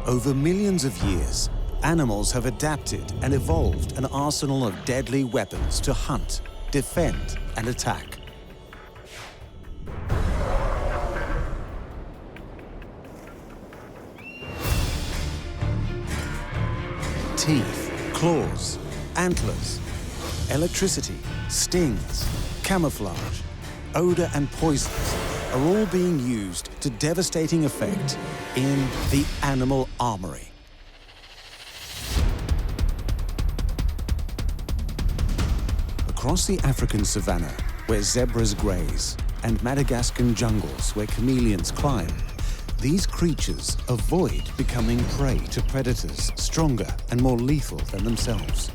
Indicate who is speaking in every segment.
Speaker 1: Over millions of years, animals have adapted and evolved an arsenal of deadly weapons to hunt, defend, and attack. Teeth, claws, antlers, electricity, stings, camouflage, odor, and poisons are all being used to devastating effect in the animal armory. Across the African savannah, where zebras graze, and Madagascan jungles where chameleons climb, these creatures avoid becoming prey to predators stronger and more lethal than themselves.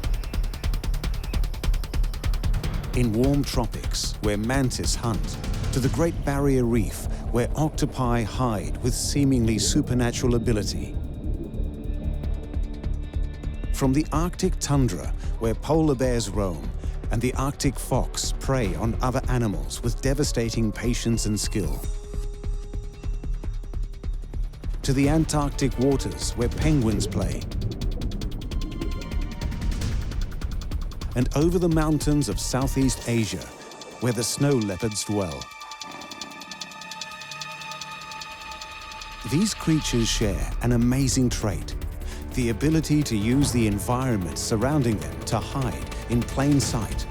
Speaker 1: In warm tropics, where mantis hunt, to the Great Barrier Reef, where octopi hide with seemingly supernatural ability. From the Arctic tundra, where polar bears roam, and the Arctic fox prey on other animals with devastating patience and skill. To the Antarctic waters, where penguins play. And over the mountains of Southeast Asia, where the snow leopards dwell. These creatures share an amazing trait, the ability to use the environment surrounding them to hide in plain sight,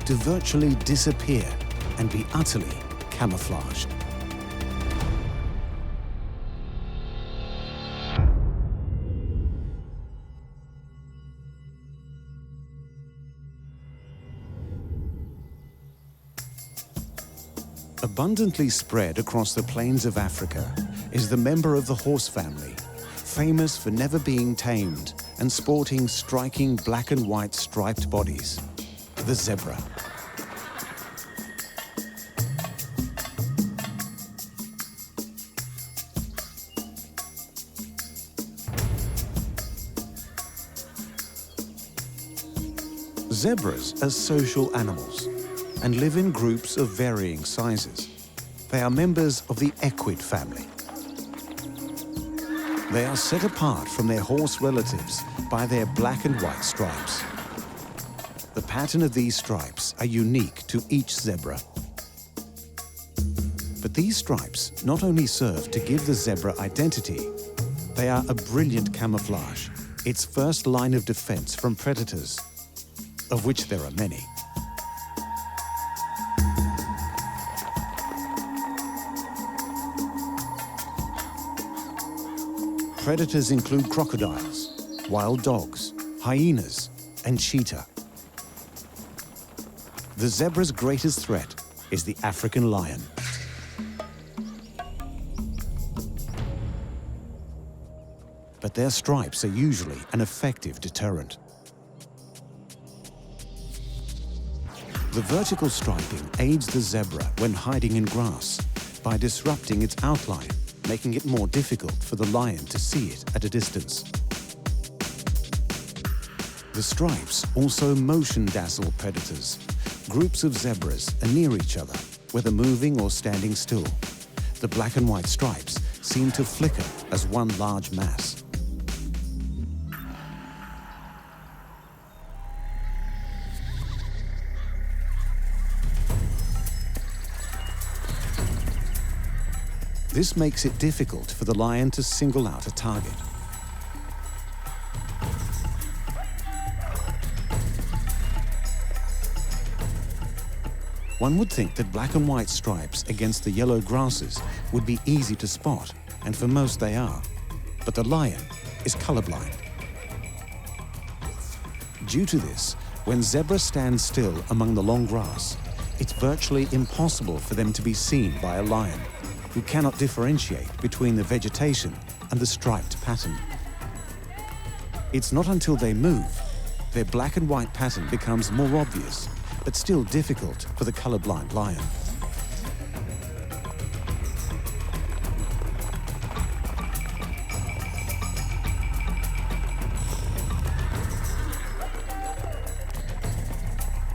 Speaker 1: to virtually disappear and be utterly camouflaged. Abundantly spread across the plains of Africa is the member of the horse family, famous for never being tamed and sporting striking black and white striped bodies, the zebra. Zebras are social animals and live in groups of varying sizes. They are members of the equid family. They are set apart from their horse relatives by their black and white stripes. The pattern of these stripes are unique to each zebra. But these stripes not only serve to give the zebra identity, they are a brilliant camouflage, its first line of defense from predators, of which there are many. Predators include crocodiles, wild dogs, hyenas, and cheetah. The zebra's greatest threat is the African lion. But their stripes are usually an effective deterrent. The vertical striping aids the zebra when hiding in grass by disrupting its outline, making it more difficult for the lion to see it at a distance. The stripes also motion dazzle predators. Groups of zebras are near each other, whether moving or standing still. The black and white stripes seem to flicker as one large mass. This makes it difficult for the lion to single out a target. One would think that black and white stripes against the yellow grasses would be easy to spot, and for most they are. But the lion is colorblind. Due to this, when zebras stand still among the long grass, it's virtually impossible for them to be seen by a lion, who cannot differentiate between the vegetation and the striped pattern. It's not until they move, their black and white pattern becomes more obvious, but still difficult for the colorblind lion.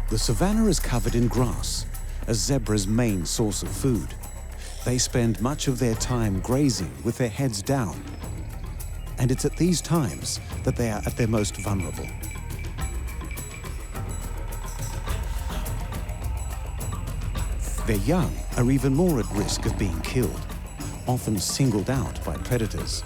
Speaker 1: The savannah is covered in grass, a zebra's main source of food. They spend much of their time grazing with their heads down. and it's at these times that they are at their most vulnerable. Their young are even more at risk of being killed, often singled out by predators.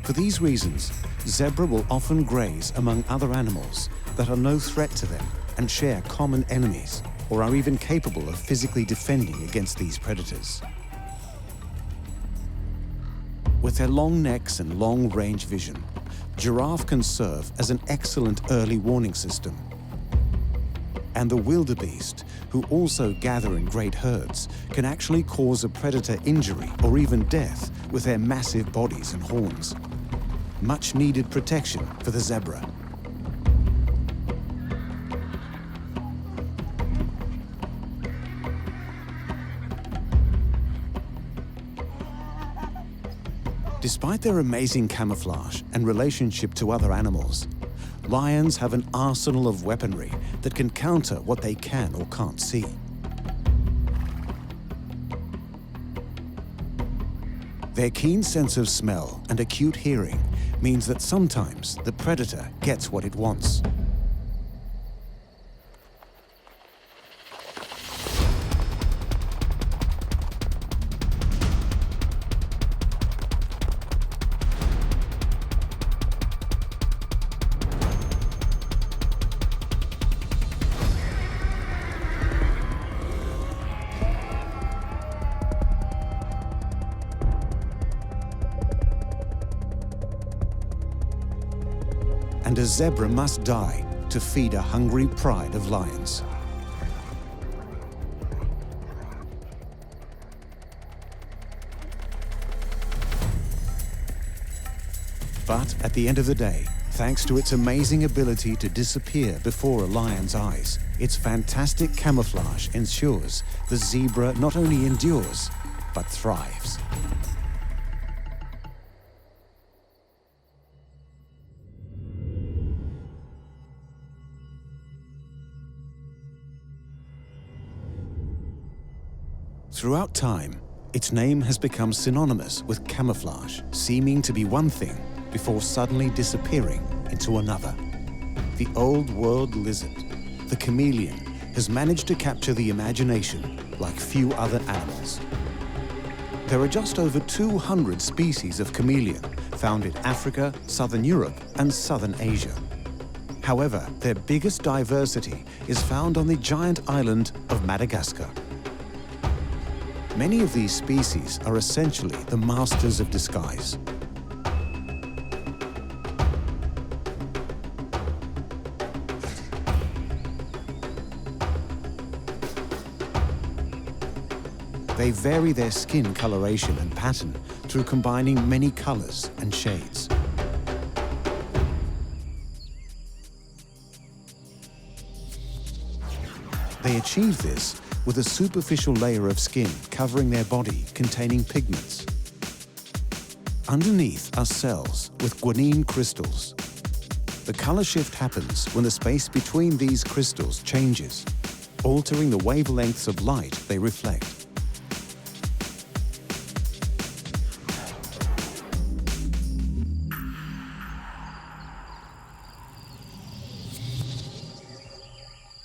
Speaker 1: For these reasons, zebra will often graze among other animals that are no threat to them and share common enemies, or are even capable of physically defending against these predators. With their long necks and long-range vision, giraffe can serve as an excellent early warning system. And the wildebeest, who also gather in great herds, can actually cause a predator injury or even death with their massive bodies and horns. Much needed protection for the zebra. Despite their amazing camouflage and relationship to other animals, lions have an arsenal of weaponry that can counter what they can or can't see. Their keen sense of smell and acute hearing means that sometimes the predator gets what it wants. And a zebra must die to feed a hungry pride of lions. But at the end of the day, thanks to its amazing ability to disappear before a lion's eyes, its fantastic camouflage ensures the zebra not only endures, but thrives. Throughout time, its name has become synonymous with camouflage, seeming to be one thing before suddenly disappearing into another. The old world lizard, the chameleon, has managed to capture the imagination like few other animals. There are just over 200 species of chameleon found in Africa, Southern Europe, and Southern Asia. However, their biggest diversity is found on the giant island of Madagascar. Many of these species are essentially the masters of disguise. They vary their skin coloration and pattern through combining many colors and shades. They achieve this with a superficial layer of skin covering their body containing pigments. Underneath are cells with guanine crystals. The color shift happens when the space between these crystals changes, altering the wavelengths of light they reflect.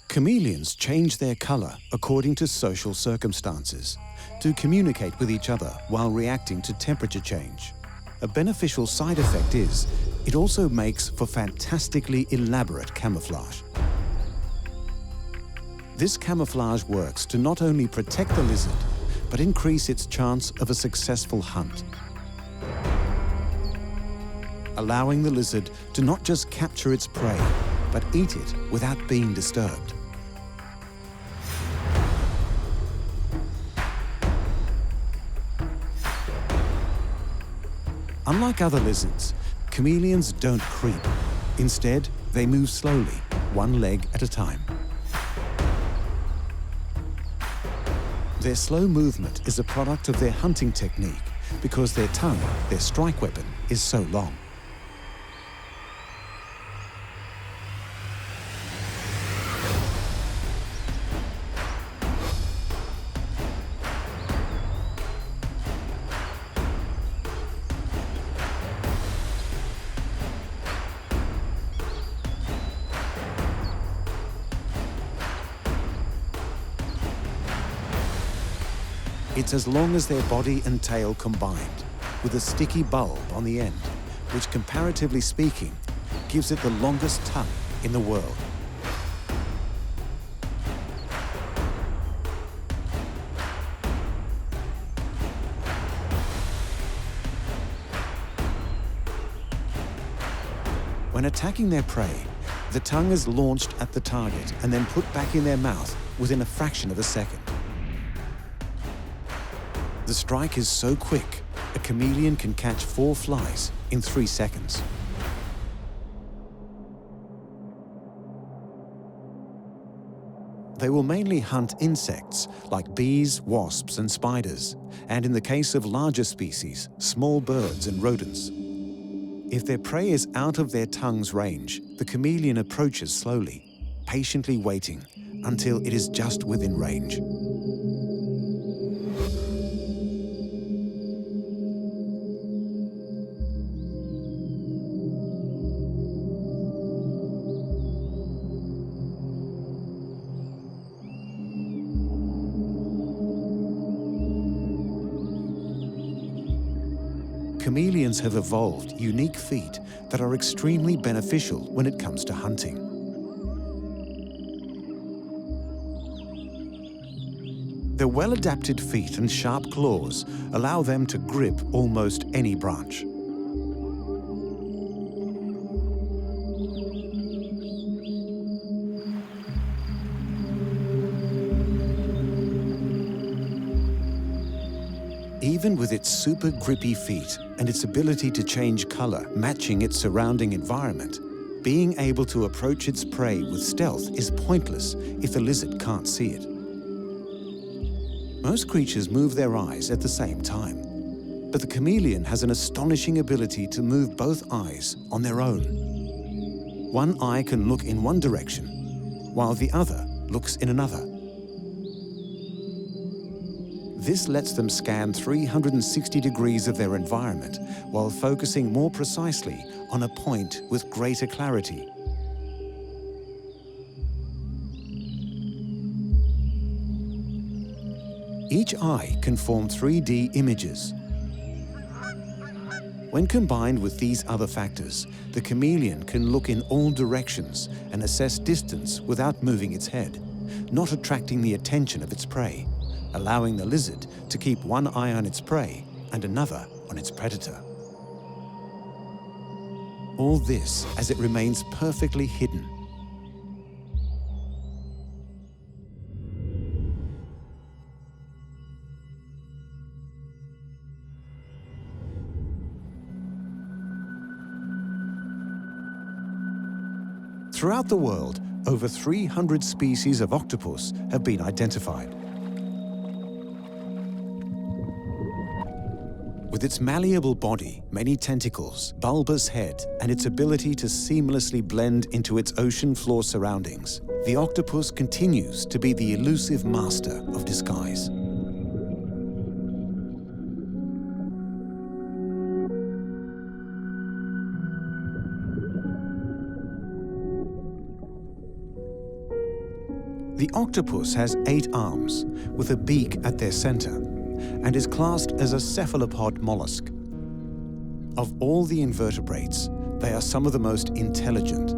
Speaker 1: Chameleons change their color according to social circumstances to communicate with each other while reacting to temperature change. A beneficial side effect is it also makes for fantastically elaborate camouflage. This camouflage works to not only protect the lizard, but increase its chance of a successful hunt, allowing the lizard to not just capture its prey, but eat it without being disturbed. Unlike other lizards, chameleons don't creep. Instead, they move slowly, one leg at a time. Their slow movement is a product of their hunting technique because their tongue, their strike weapon, is so long. It's as long as their body and tail combined, with a sticky bulb on the end, which, comparatively speaking, gives it the longest tongue in the world. When attacking their prey, the tongue is launched at the target and then put back in their mouth within a fraction of a second. The strike is so quick, a chameleon can catch 4 flies in 3 seconds. They will mainly hunt insects like bees, wasps, and spiders, and in the case of larger species, small birds and rodents. If their prey is out of their tongue's range, the chameleon approaches slowly, patiently waiting until it is just within range. Chameleons have evolved unique feet that are extremely beneficial when it comes to hunting. Their well-adapted feet and sharp claws allow them to grip almost any branch. Even with its super grippy feet and its ability to change color, matching its surrounding environment, being able to approach its prey with stealth is pointless if the lizard can't see it. Most creatures move their eyes at the same time, but the chameleon has an astonishing ability to move both eyes on their own. One eye can look in one direction, while the other looks in another. This lets them scan 360 degrees of their environment while focusing more precisely on a point with greater clarity. Each eye can form 3D images. When combined with these other factors, the chameleon can look in all directions and assess distance without moving its head, not attracting the attention of its prey, allowing the lizard to keep one eye on its prey and another on its predator. All this as it remains perfectly hidden. Throughout the world, over 300 species of octopus have been identified. With its malleable body, many tentacles, bulbous head, and its ability to seamlessly blend into its ocean floor surroundings, the octopus continues to be the elusive master of disguise. The octopus has 8 arms, with a beak at their center, and is classed as a cephalopod mollusk. Of all the invertebrates, they are some of the most intelligent.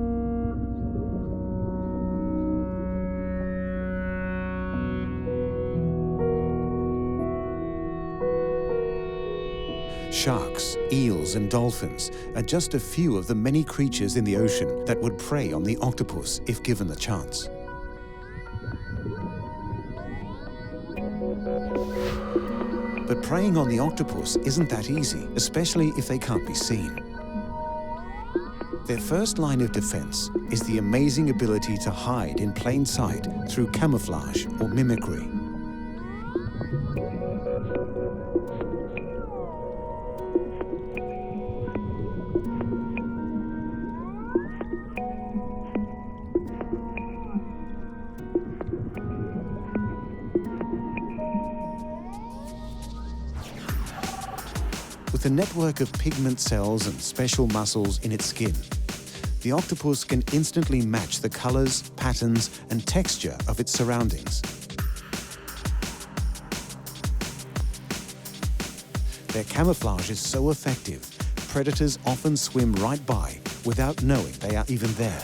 Speaker 1: Sharks, eels, and dolphins are just a few of the many creatures in the ocean that would prey on the octopus if given the chance. But preying on the octopus isn't that easy, especially if they can't be seen. Their first line of defense is the amazing ability to hide in plain sight through camouflage or mimicry. With a network of pigment cells and special muscles in its skin, the octopus can instantly match the colors, patterns, and texture of its surroundings. Their camouflage is so effective, predators often swim right by without knowing they are even there.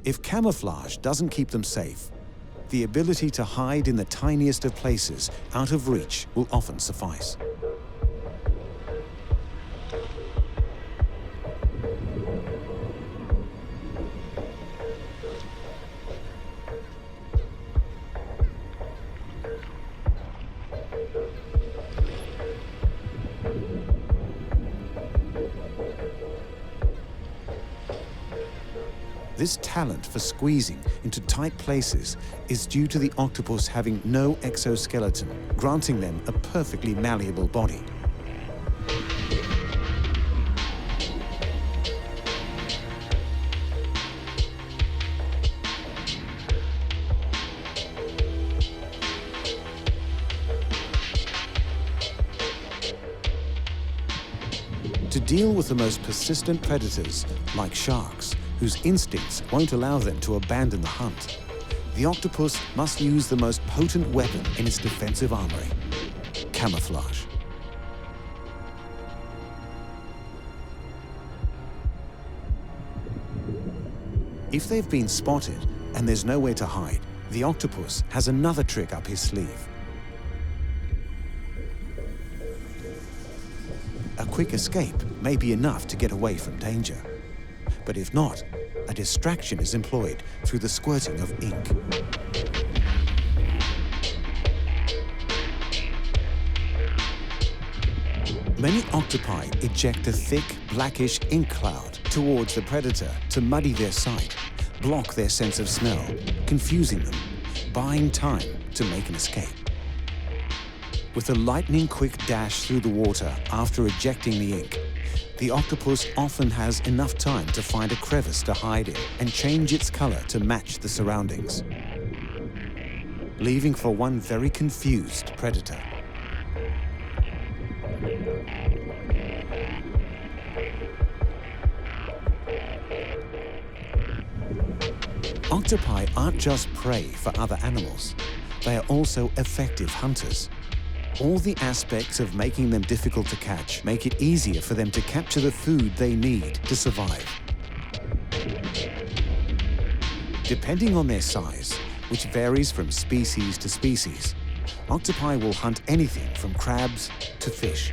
Speaker 1: If camouflage doesn't keep them safe, the ability to hide in the tiniest of places out of reach will often suffice. This talent for squeezing into tight places is due to the octopus having no exoskeleton, granting them a perfectly malleable body. To deal with the most persistent predators, like sharks, whose instincts won't allow them to abandon the hunt, the octopus must use the most potent weapon in its defensive armory: camouflage. If they've been spotted and there's nowhere to hide, the octopus has another trick up his sleeve. A quick escape may be enough to get away from danger. But if not, a distraction is employed through the squirting of ink. Many octopi eject a thick, blackish ink cloud towards the predator to muddy their sight, block their sense of smell, confusing them, buying time to make an escape. With a lightning-quick dash through the water after ejecting the ink, the octopus often has enough time to find a crevice to hide in and change its color to match the surroundings, leaving for one very confused predator. Octopi aren't just prey for other animals, they are also effective hunters. All the aspects of making them difficult to catch make it easier for them to capture the food they need to survive. Depending on their size, which varies from species to species, octopi will hunt anything from crabs to fish.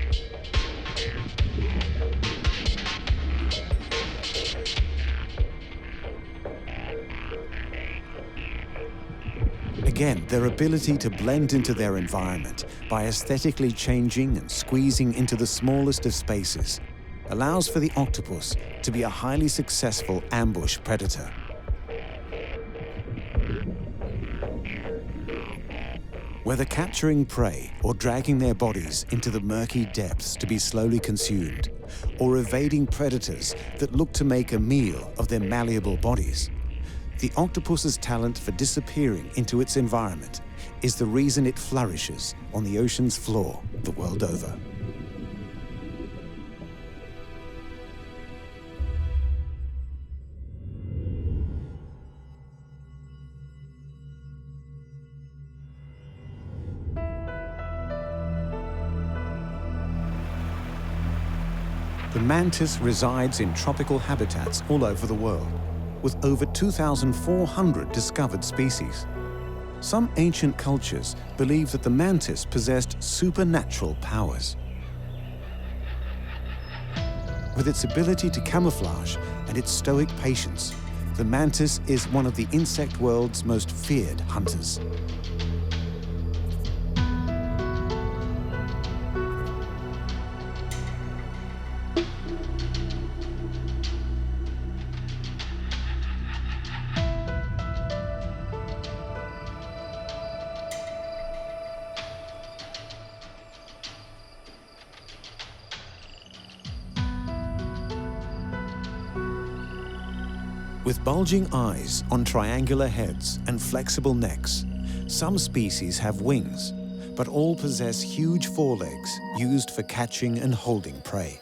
Speaker 1: Again, their ability to blend into their environment by aesthetically changing and squeezing into the smallest of spaces allows for the octopus to be a highly successful ambush predator. Whether capturing prey or dragging their bodies into the murky depths to be slowly consumed, or evading predators that look to make a meal of their malleable bodies, the octopus's talent for disappearing into its environment is the reason it flourishes on the ocean's floor the world over. The mantis resides in tropical habitats all over the world, with over 2,400 discovered species. Some ancient cultures believed that the mantis possessed supernatural powers. With its ability to camouflage and its stoic patience, the mantis is one of the insect world's most feared hunters. With bulging eyes on triangular heads and flexible necks, some species have wings, but all possess huge forelegs used for catching and holding prey.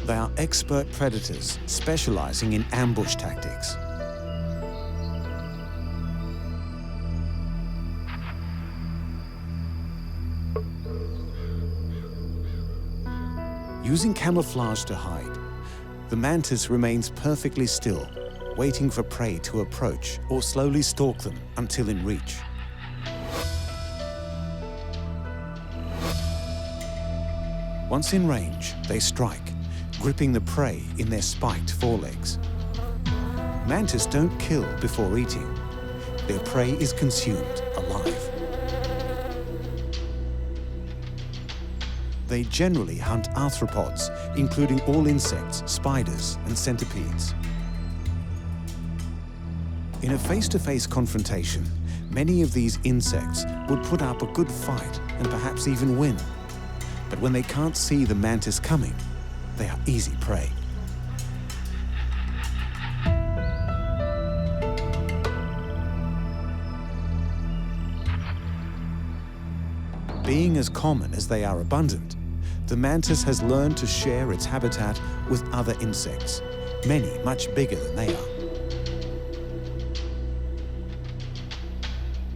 Speaker 1: They are expert predators specializing in ambush tactics. Using camouflage to hide, the mantis remains perfectly still, waiting for prey to approach or slowly stalk them until in reach. Once in range, they strike, gripping the prey in their spiked forelegs. Mantis don't kill before eating. Their prey is consumed alive. They generally hunt arthropods, including all insects, spiders, and centipedes. In a face-to-face confrontation, many of these insects would put up a good fight and perhaps even win. But when they can't see the mantis coming, they are easy prey. Being as common as they are abundant, the mantis has learned to share its habitat with other insects, many much bigger than they are.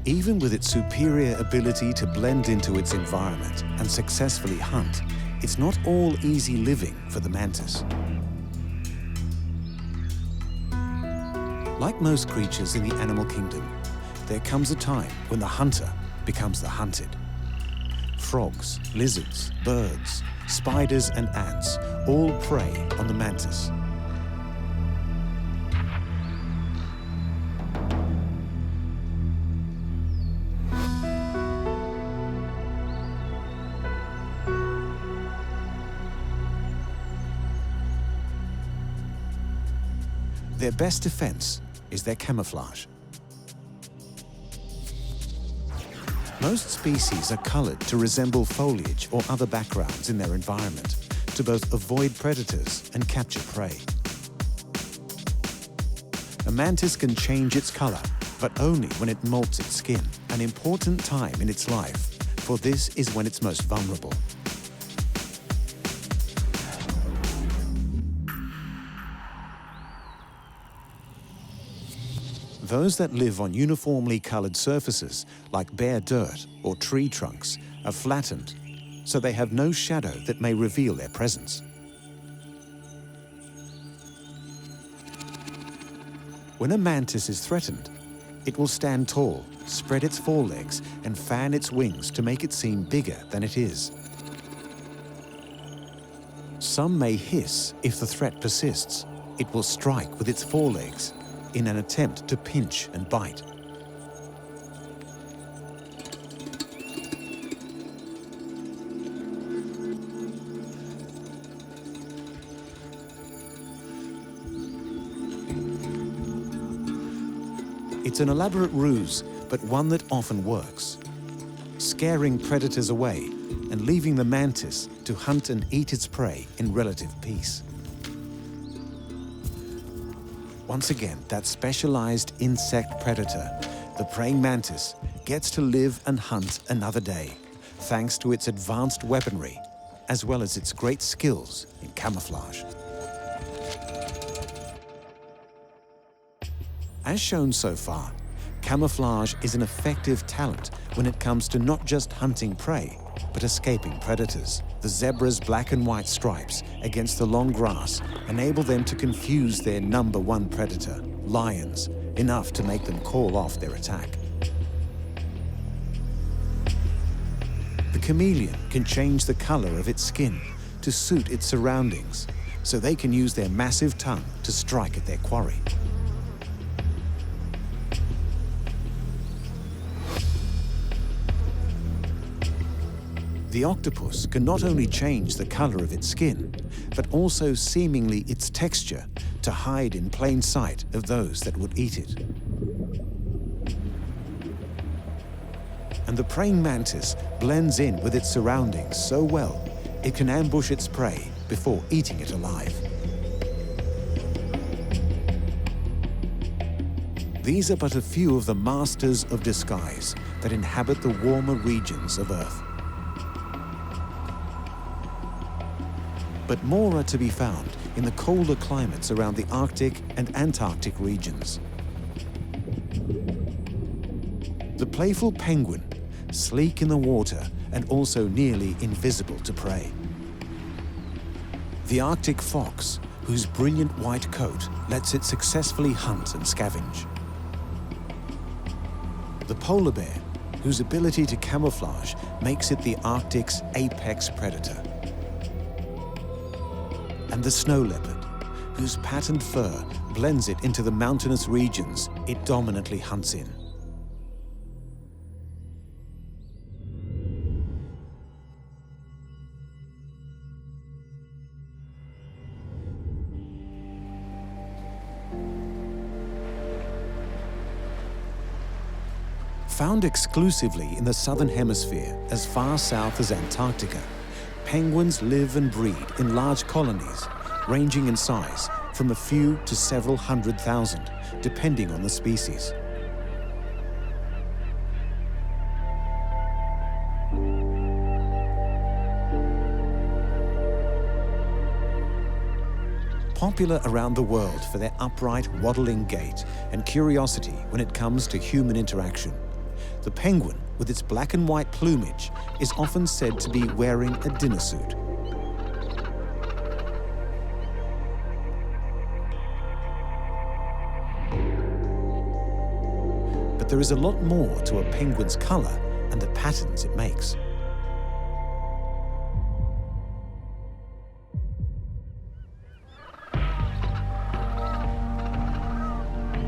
Speaker 1: Even with its superior ability to blend into its environment and successfully hunt, it's not all easy living for the mantis. Like most creatures in the animal kingdom, there comes a time when the hunter becomes the hunted. Frogs, lizards, birds, spiders and ants all prey on the mantis. Their best defense is their camouflage. Most species are colored to resemble foliage or other backgrounds in their environment to both avoid predators and capture prey. A mantis can change its color, but only when it molts its skin, an important time in its life, for this is when it's most vulnerable. Those that live on uniformly colored surfaces, like bare dirt or tree trunks, are flattened, so they have no shadow that may reveal their presence. When a mantis is threatened, it will stand tall, spread its forelegs, and fan its wings to make it seem bigger than it is. Some may hiss if the threat persists. It will strike with its forelegs in an attempt to pinch and bite. It's an elaborate ruse, but one that often works, scaring predators away and leaving the mantis to hunt and eat its prey in relative peace. Once again, that specialized insect predator, the praying mantis, gets to live and hunt another day, thanks to its advanced weaponry, as well as its great skills in camouflage. As shown so far, camouflage is an effective talent when it comes to not just hunting prey, but escaping predators. The zebra's black and white stripes against the long grass enable them to confuse their number one predator, lions, enough to make them call off their attack. The chameleon can change the color of its skin to suit its surroundings, so they can use their massive tongue to strike at their quarry. The octopus can not only change the color of its skin, but also seemingly its texture to hide in plain sight of those that would eat it. And the praying mantis blends in with its surroundings so well, it can ambush its prey before eating it alive. These are but a few of the masters of disguise that inhabit the warmer regions of Earth. but more are to be found in the colder climates around the Arctic and Antarctic regions. The playful penguin, sleek in the water and also nearly invisible to prey. The Arctic fox, whose brilliant white coat lets it successfully hunt and scavenge. The polar bear, whose ability to camouflage makes it the Arctic's apex predator. And the snow leopard, whose patterned fur blends it into the mountainous regions it dominantly hunts in. Found exclusively in the southern hemisphere as far south as Antarctica, penguins live and breed in large colonies, ranging in size from a few to several 100,000, depending on the species. Popular around the world for their upright, waddling gait and curiosity when it comes to human interaction, the penguin, with its black and white plumage, is often said to be wearing a dinner suit. But there is a lot more to a penguin's color and the patterns it makes.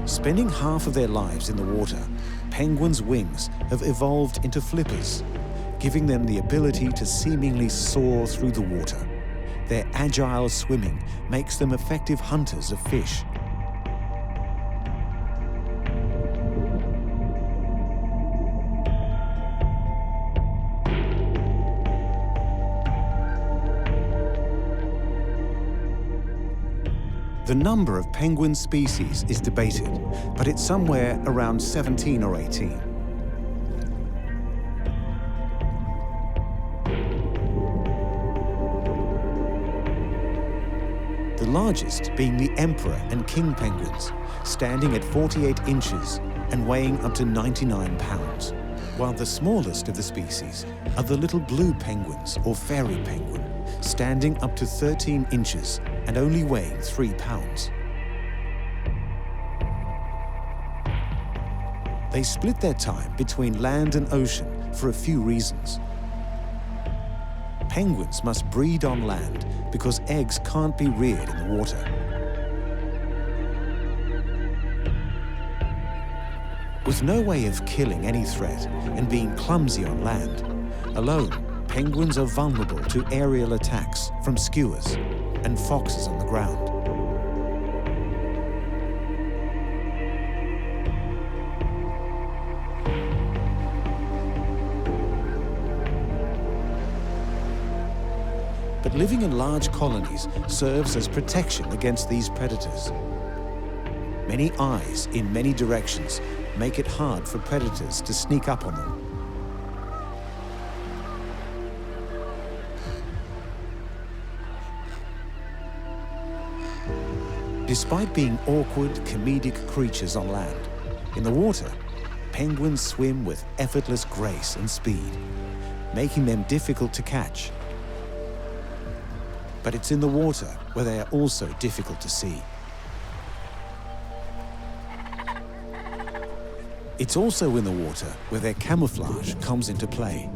Speaker 1: Spending half of their lives in the water, penguins' wings have evolved into flippers, giving them the ability to seemingly soar through the water. Their agile swimming makes them effective hunters of fish. The number of penguin species is debated, but it's somewhere around 17 or 18. The largest being the emperor and king penguins, standing at 48 inches and weighing up to 99 pounds, while the smallest of the species are the little blue penguins or fairy penguin, standing up to 13 inches and only weighing 3 pounds. They split their time between land and ocean for a few reasons. Penguins must breed on land because eggs can't be reared in the water. With no way of killing any threat and being clumsy on land, alone, penguins are vulnerable to aerial attacks from skuas and foxes on the ground. But living in large colonies serves as protection against these predators. Many eyes in many directions make it hard for predators to sneak up on them. Despite being awkward, comedic creatures on land, in the water, penguins swim with effortless grace and speed, making them difficult to catch. But it's in the water where they are also difficult to see. It's also in the water where their camouflage comes into play.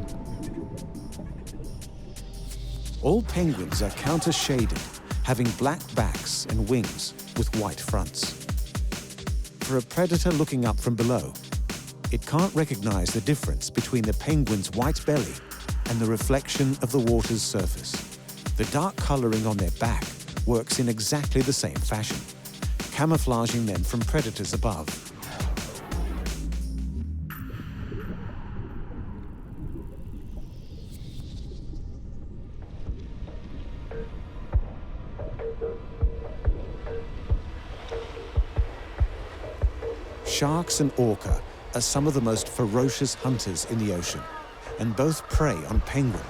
Speaker 1: All penguins are counter-shaded, having black backs and wings with white fronts. For a predator looking up from below, it can't recognize the difference between the penguin's white belly and the reflection of the water's surface. The dark coloring on their back works in exactly the same fashion, camouflaging them from predators above. Sharks and orca are some of the most ferocious hunters in the ocean, and both prey on penguin.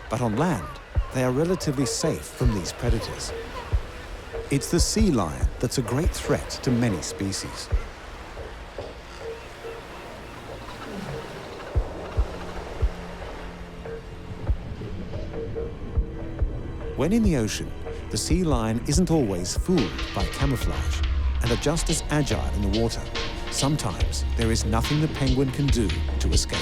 Speaker 1: But on land, they are relatively safe from these predators. It's the sea lion that's a great threat to many species. When in the ocean, the sea lion isn't always fooled by camouflage and are just as agile in the water. Sometimes there is nothing the penguin can do to escape.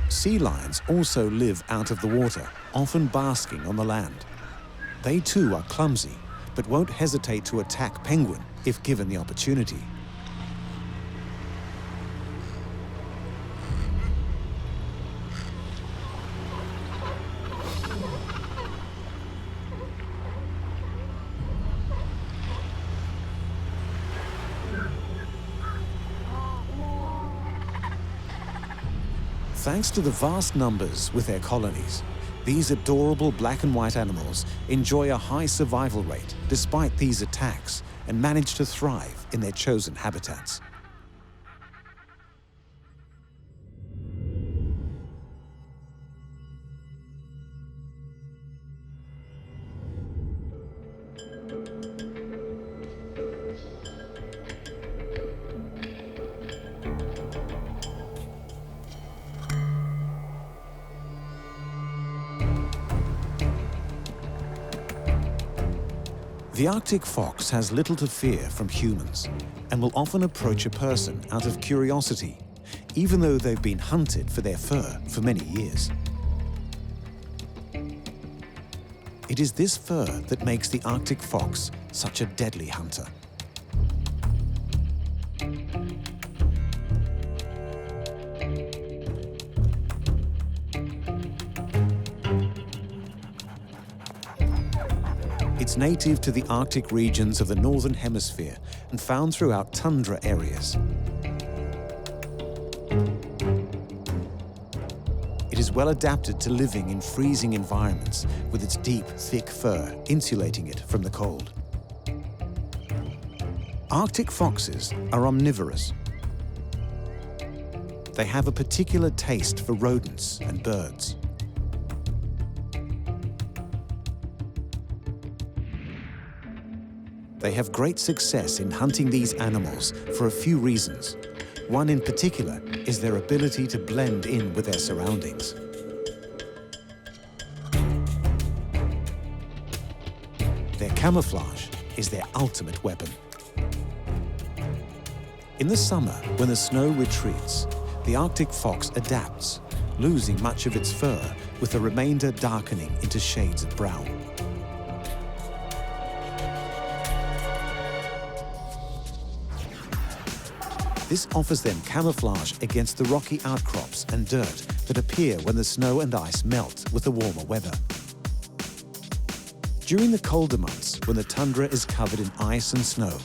Speaker 1: Sea lions also live out of the water, often basking on the land. They too are clumsy, but won't hesitate to attack penguin if given the opportunity. Thanks to the vast numbers with their colonies, these adorable black and white animals enjoy a high survival rate despite these attacks and manage to thrive in their chosen habitats. The Arctic fox has little to fear from humans and will often approach a person out of curiosity, even though they've been hunted for their fur for many years. It is this fur that makes the Arctic fox such a deadly hunter. It's native to the Arctic regions of the Northern Hemisphere and found throughout tundra areas. It is well adapted to living in freezing environments with its deep, thick fur insulating it from the cold. Arctic foxes are omnivorous. They have a particular taste for rodents and birds. They have great success in hunting these animals for a few reasons. One in particular is their ability to blend in with their surroundings. Their camouflage is their ultimate weapon. In the summer, when the snow retreats, the Arctic fox adapts, losing much of its fur, with the remainder darkening into shades of brown. This offers them camouflage against the rocky outcrops and dirt that appear when the snow and ice melt with the warmer weather. During the colder months, when the tundra is covered in ice and snow,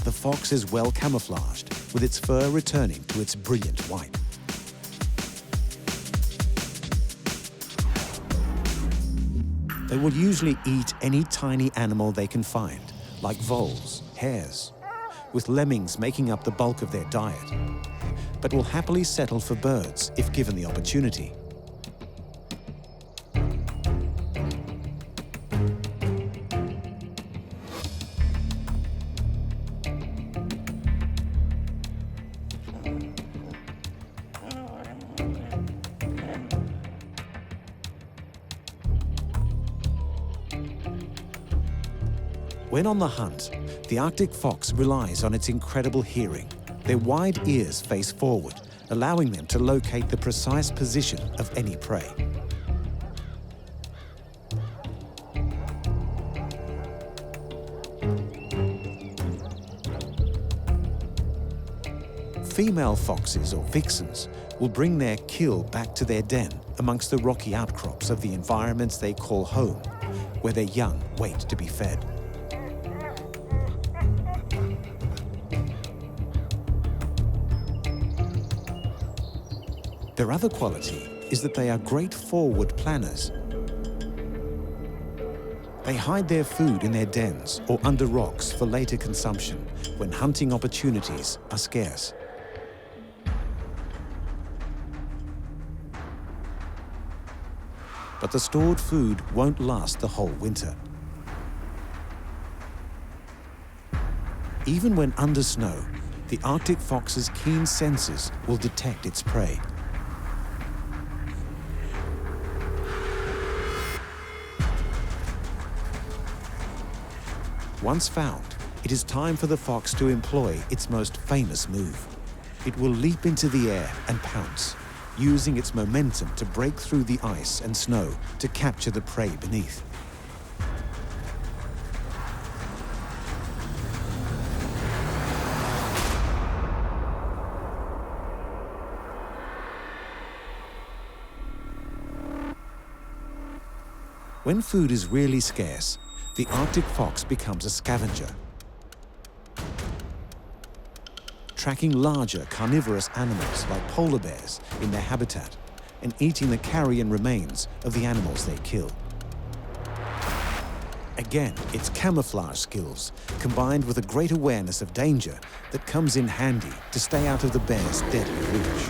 Speaker 1: the fox is well camouflaged, with its fur returning to its brilliant white. They will usually eat any tiny animal they can find, like voles, hares, with lemmings making up the bulk of their diet, but will happily settle for birds if given the opportunity. When on the hunt, the Arctic fox relies on its incredible hearing. Their wide ears face forward, allowing them to locate the precise position of any prey. Female foxes, or vixens, will bring their kill back to their den amongst the rocky outcrops of the environments they call home, where their young wait to be fed. Their other quality is that they are great forward planners. They hide their food in their dens or under rocks for later consumption when hunting opportunities are scarce. But the stored food won't last the whole winter. Even when under snow, the Arctic fox's keen senses will detect its prey. Once found, it is time for the fox to employ its most famous move. It will leap into the air and pounce, using its momentum to break through the ice and snow to capture the prey beneath. When food is really scarce, the Arctic fox becomes a scavenger, tracking larger carnivorous animals like polar bears in their habitat and eating the carrion remains of the animals they kill. Again, it's camouflage skills combined with a great awareness of danger that comes in handy to stay out of the bear's deadly reach.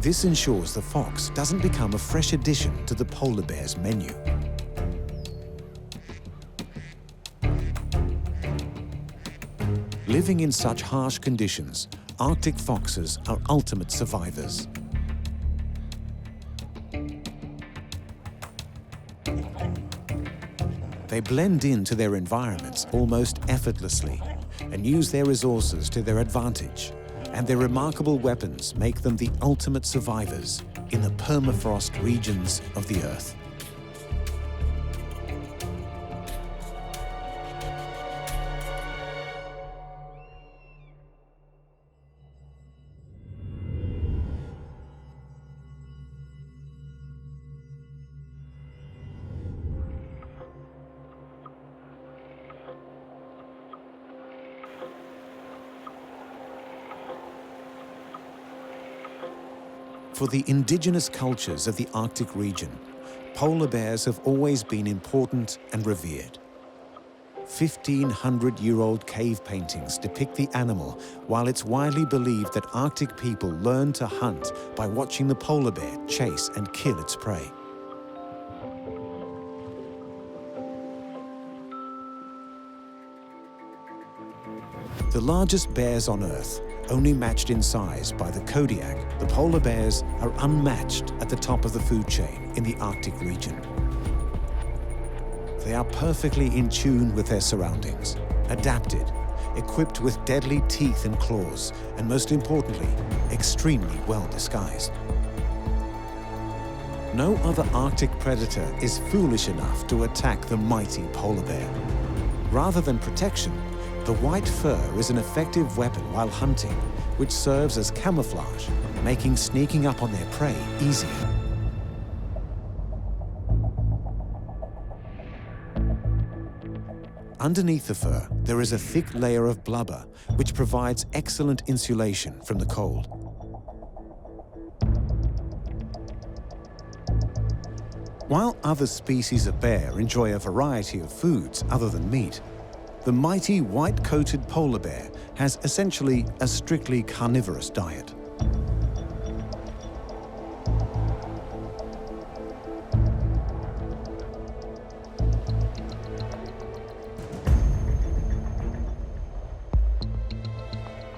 Speaker 1: This ensures the fox doesn't become a fresh addition to the polar bear's menu. Living in such harsh conditions, Arctic foxes are ultimate survivors. They blend into their environments almost effortlessly and use their resources to their advantage. And their remarkable weapons make them the ultimate survivors in the permafrost regions of the Earth. For the indigenous cultures of the Arctic region, polar bears have always been important and revered. 1,500-year-old cave paintings depict the animal, while it's widely believed that Arctic people learned to hunt by watching the polar bear chase and kill its prey. The largest bears on Earth, only matched in size by the Kodiak, the polar bears are unmatched at the top of the food chain in the Arctic region. They are perfectly in tune with their surroundings, adapted, equipped with deadly teeth and claws, and most importantly, extremely well disguised. No other Arctic predator is foolish enough to attack the mighty polar bear. Rather than protection, the white fur is an effective weapon while hunting, which serves as camouflage, making sneaking up on their prey easier. Underneath the fur, there is a thick layer of blubber, which provides excellent insulation from the cold. While other species of bear enjoy a variety of foods other than meat, the mighty white-coated polar bear has essentially a strictly carnivorous diet.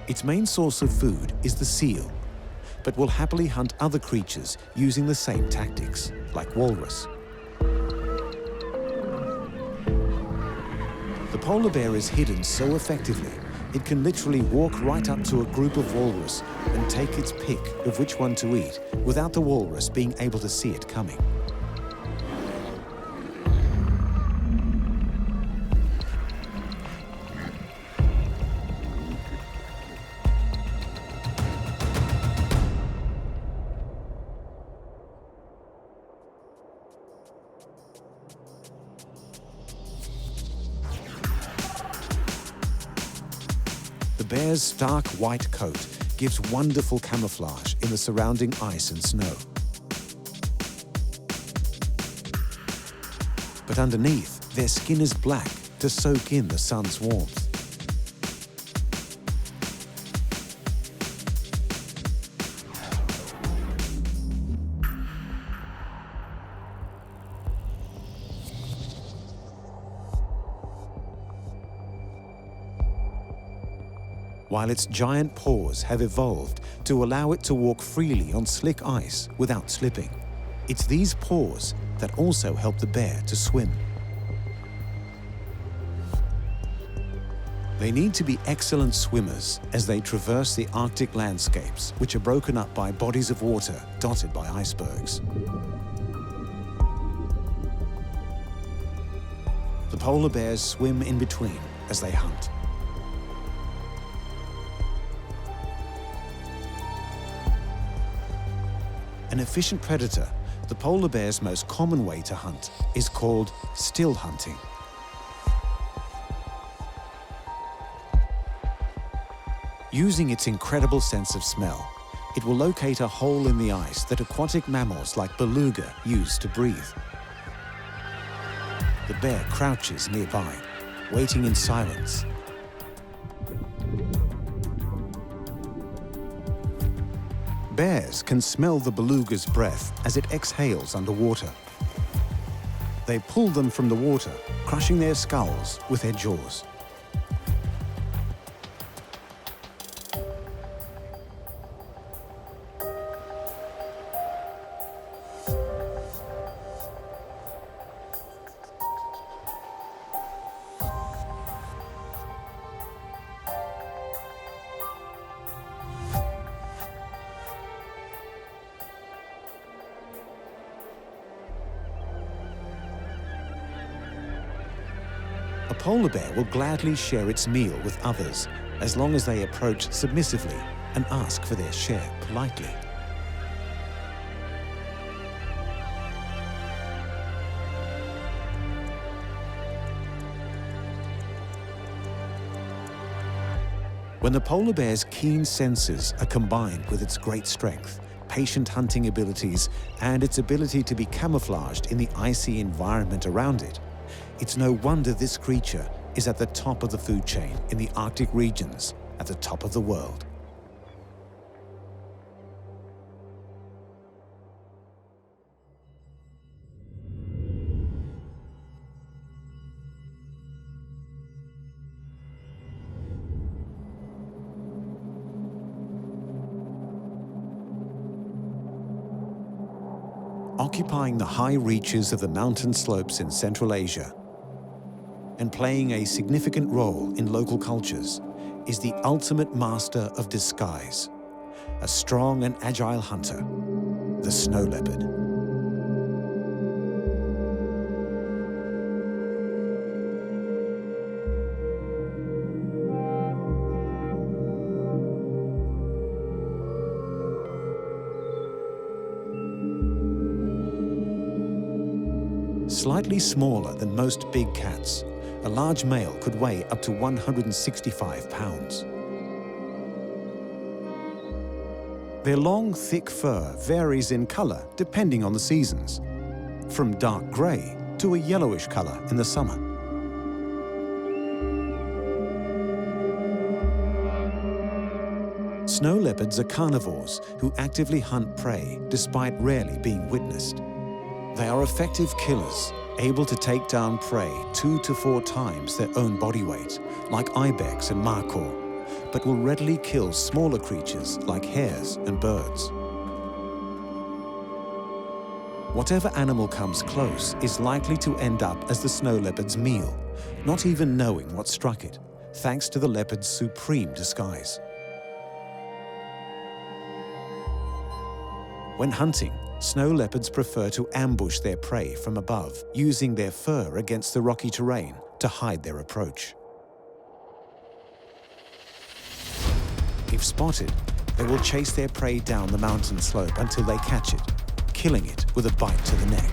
Speaker 1: Its main source of food is the seal, but will happily hunt other creatures using the same tactics, like walrus. The polar bear is hidden so effectively, it can literally walk right up to a group of walrus and take its pick of which one to eat without the walrus being able to see it coming. The bear's stark white coat gives wonderful camouflage in the surrounding ice and snow. But underneath, their skin is black to soak in the sun's warmth. While its giant paws have evolved to allow it to walk freely on slick ice without slipping, it's these paws that also help the bear to swim. They need to be excellent swimmers as they traverse the Arctic landscapes, which are broken up by bodies of water dotted by icebergs. The polar bears swim in between as they hunt. An efficient predator, the polar bear's most common way to hunt is called still hunting. Using its incredible sense of smell, it will locate a hole in the ice that aquatic mammals like beluga use to breathe. The bear crouches nearby, waiting in silence. Bears can smell the beluga's breath as it exhales underwater. They pull them from the water, crushing their skulls with their jaws. A polar bear will gladly share its meal with others as long as they approach submissively and ask for their share politely. When the polar bear's keen senses are combined with its great strength, patient hunting abilities, and its ability to be camouflaged in the icy environment around it, it's no wonder this creature is at the top of the food chain in the Arctic regions, at the top of the world. Occupying the high reaches of the mountain slopes in Central Asia and playing a significant role in local cultures is the ultimate master of disguise, a strong and agile hunter, the snow leopard. Slightly smaller than most big cats, a large male could weigh up to 165 pounds. Their long, thick fur varies in color depending on the seasons, from dark gray to a yellowish color in the summer. Snow leopards are carnivores who actively hunt prey despite rarely being witnessed. They are effective killers, able to take down prey 2 to 4 times their own body weight, like ibex and markhor, but will readily kill smaller creatures like hares and birds. Whatever animal comes close is likely to end up as the snow leopard's meal, not even knowing what struck it, thanks to the leopard's supreme disguise. When hunting, snow leopards prefer to ambush their prey from above, using their fur against the rocky terrain to hide their approach. If spotted, they will chase their prey down the mountain slope until they catch it, killing it with a bite to the neck.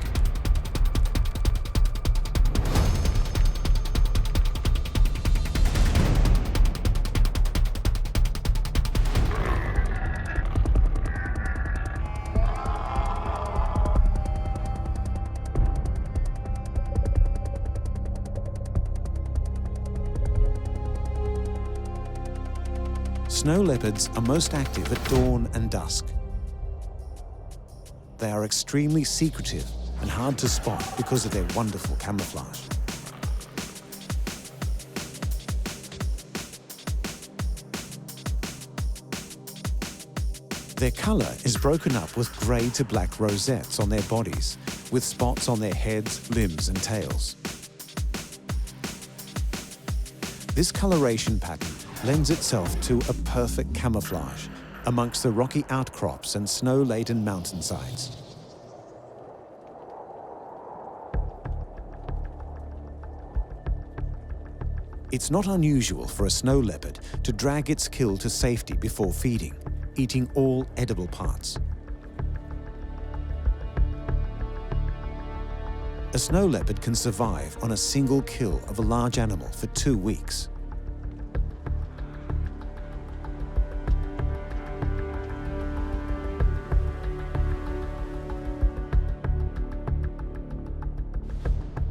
Speaker 1: Snow leopards are most active at dawn and dusk. They are extremely secretive and hard to spot because of their wonderful camouflage. Their colour is broken up with grey to black rosettes on their bodies, with spots on their heads, limbs and tails. This coloration pattern lends itself to a perfect camouflage amongst the rocky outcrops and snow-laden mountainsides. It's not unusual for a snow leopard to drag its kill to safety before feeding, eating all edible parts. A snow leopard can survive on a single kill of a large animal for 2 weeks.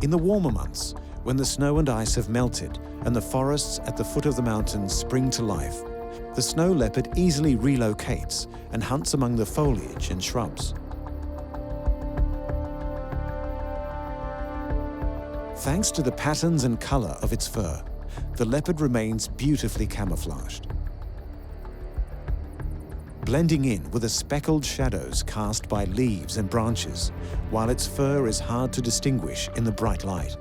Speaker 1: In the warmer months, when the snow and ice have melted and the forests at the foot of the mountains spring to life, the snow leopard easily relocates and hunts among the foliage and shrubs. Thanks to the patterns and color of its fur, the leopard remains beautifully camouflaged, blending in with the speckled shadows cast by leaves and branches, while its fur is hard to distinguish in the bright light.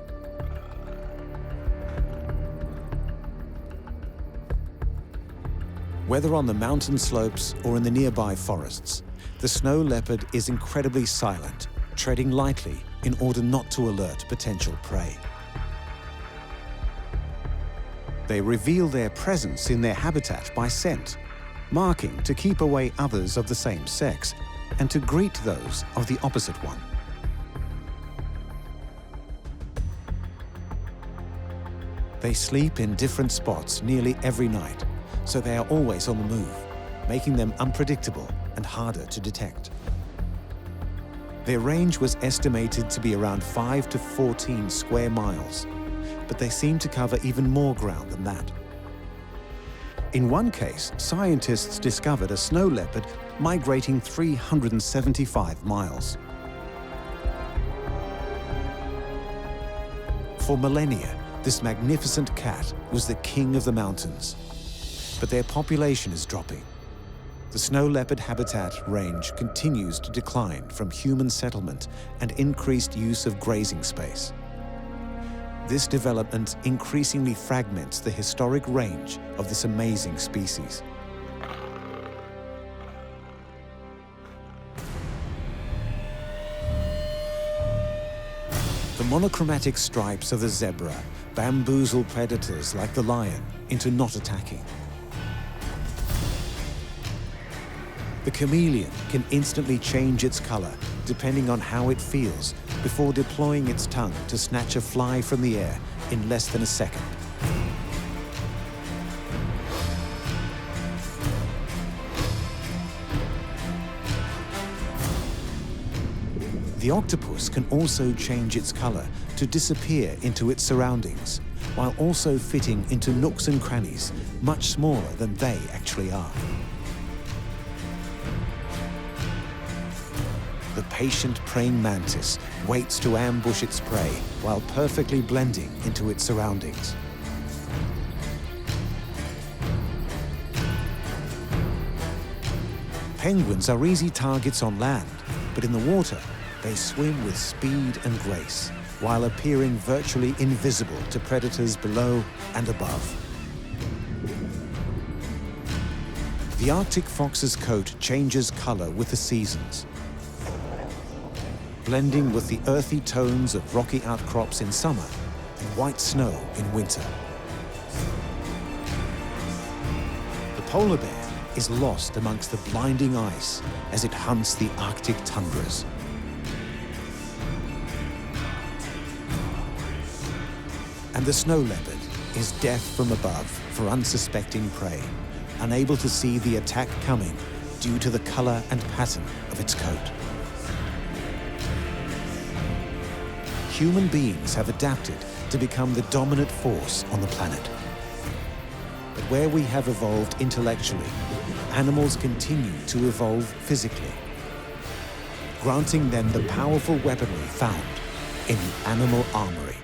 Speaker 1: Whether on the mountain slopes or in the nearby forests, the snow leopard is incredibly silent, treading lightly in order not to alert potential prey. They reveal their presence in their habitat by scent, marking to keep away others of the same sex and to greet those of the opposite one. They sleep in different spots nearly every night, so they are always on the move, making them unpredictable and harder to detect. Their range was estimated to be around 5 to 14 square miles, but they seem to cover even more ground than that. In one case, scientists discovered a snow leopard migrating 375 miles. For millennia, this magnificent cat was the king of the mountains, but their population is dropping. The snow leopard habitat range continues to decline from human settlement and increased use of grazing space. This development increasingly fragments the historic range of this amazing species. The monochromatic stripes of the zebra bamboozle predators like the lion into not attacking. The chameleon can instantly change its color depending on how it feels before deploying its tongue to snatch a fly from the air in less than a second. The octopus can also change its color to disappear into its surroundings, while also fitting into nooks and crannies much smaller than they actually are. The patient praying mantis waits to ambush its prey while perfectly blending into its surroundings. Penguins are easy targets on land, but in the water, they swim with speed and grace, while appearing virtually invisible to predators below and above. The Arctic fox's coat changes color with the seasons, blending with the earthy tones of rocky outcrops in summer and white snow in winter. The polar bear is lost amongst the blinding ice as it hunts the Arctic tundras. And the snow leopard is death from above for unsuspecting prey, unable to see the attack coming due to the color and pattern of its coat. Human beings have adapted to become the dominant force on the planet. that where we have evolved intellectually, animals continue to evolve physically, granting them the powerful weaponry found in the animal armory.